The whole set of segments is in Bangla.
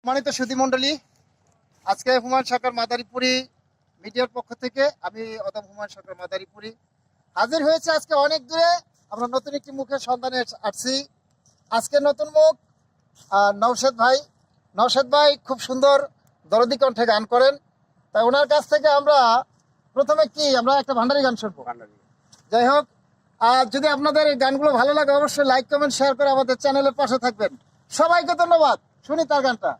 সম্মানিত সুধী মণ্ডলী, আজকে হুমায়ুন সরকার মাদারীপুরি মিডিয়ার পক্ষ থেকে আমি অদম হুমায়ুন সরকার মাদারীপুরি হাজির হয়েছে। আজকে অনেক দূরে আমরা নতুন একটি মুখের সন্ধানে আসছি। আজকে নতুন মুখ নওশেদ ভাই খুব সুন্দর দরদি কণ্ঠে গান করেন। তাই ওনার কাছ থেকে আমরা প্রথমে আমরা একটা ভান্ডারি গান শুনবো। যাই হোক, আর যদি আপনাদের এই গানগুলো ভালো লাগে অবশ্যই লাইক কমেন্ট শেয়ার করে আমাদের চ্যানেলের পাশে থাকবেন। সবাইকে ধন্যবাদ। শুনি তার গানটা।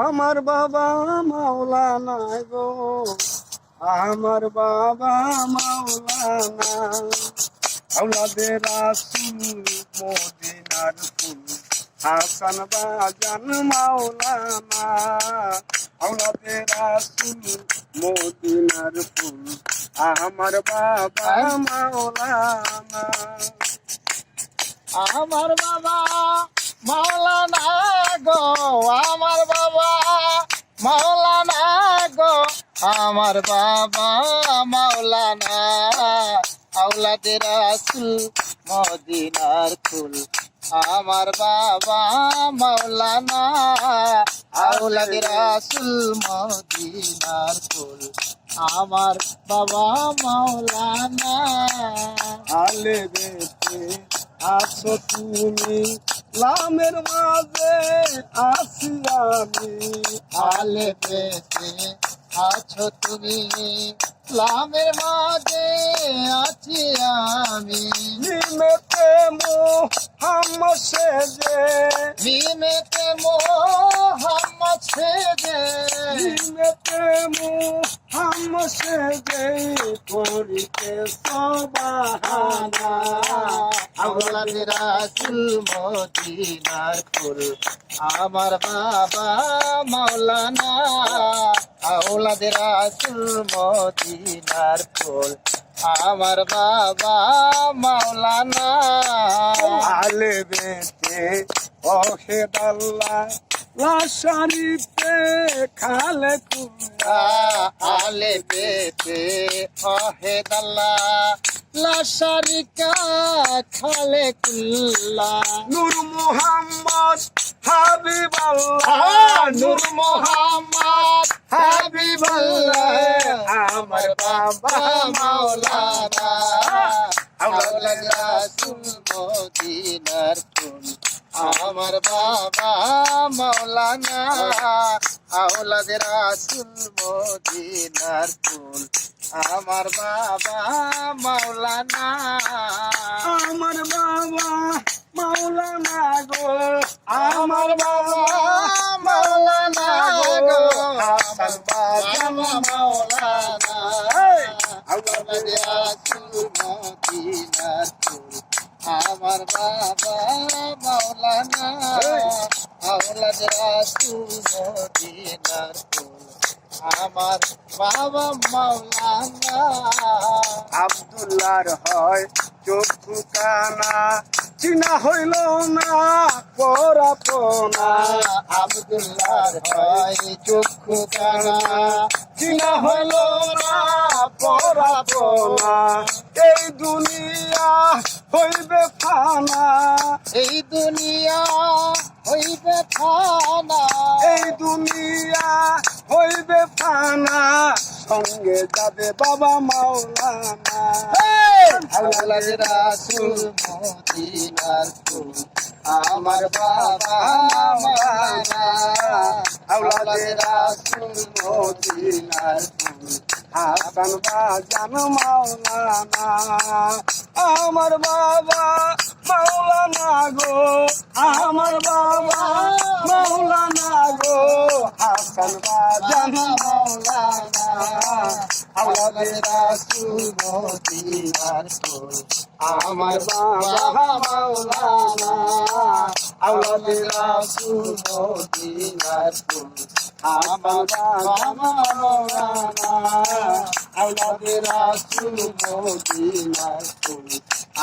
আমার বাবা মাওলানা গো, আমার বাবা মাওলানা, আওলাদে রাসূল মদিনার ফুল, হাসান বাজান মাওলানা, আওলাদে রাসূল মদিনার ফুল, আমার বাবা মাওলানা। আমার বাবা মাওলানা গো, আমার বাবা মাওলানা গো, আমার বাবা মাওলানা, আওলাদে রাসূল মদিনার ফুল, আমার বাবা মাওলানা, আওলাদে রাসূল মদিনার ফুল, আমার বাবা মাওলানা। আলে বেতে আছো তুমি, লামের মাঝে আছি আমি, আলে পেতে আছো তুমি, লামের মাঝে আছি আমি, নিমেতে মোহাম্মদ সেজে, মিমেতে মোহাম্মদ সেজে, নিমেতে মোহাম্মদ সেজে, করিতে সবাহানা, আওলাদে রাসূল মদিনার ফুল, আমার বাবা মাওলানা, আওলাদে রাসূল মদিনার ফুল, আমার বাবা মাওলানা। আলে বেতে অহেদ আল্লাহ, লাশারিতে খালে কুল্লা, আলে পেতে অহেদ আল্লাহ, লাশারিকা খালে কুল্লা, নূর মুহাম্মদ হাবিব আল্লাহ, নূর মোহাম্মদ হাবিবাল্লাহ, আমার বাবা মাওলানা, আওলাদ রাসূল মদিনার ফুল, আমার বাবা মাওলানা, আওলাদ রাসূল মদিনার ফুল, আমার বাবা মাওলানা। আমার বাবা মাওলানা গো, আমার বাবা মাওলানা গো, আমার বাবা মাওলানা, আওলাদ রাসূল মদিনার ফুল, আমার বাবা মাওলানা, আওলাদ রাসূল মদিনার ফুল, আমার বাবা মাওলানা। আব্দুল্লাহর হয় চক্ষু কানা, চিনা হইল না পরাপনা, আব্দুল্লাহর হয় চক্ষু কানা, চিনা হইল না পরাপনা, এই দুনিয়া হইবে ফানা, এই দুনিয়া হইবে ফানা, এই দুনিয়া হইবে ফানা, সঙ্গে যাবে বাবা মাওলানা, আওলাদ রাসূল মদিনার ফুল, আমার বাবা মাওলানা, আওলাদ রাসূল মদিনার ফুল, হাসান বাজান মাওলানা, আমার বাবা মাওলানা গো, আমার বাবা মাওলানা গো, হাসান বাজান মাওলানা, আওলাদ রাসূল মদিনার ফুল, আমার বাবা মাওলানা, আওলাদ রাসূল মদিনার ফুল, আমার বাবা মাওলানা, আওলাদ রাসূল মদিনার ফুল,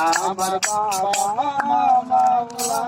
আমার বাবা মাওলানা।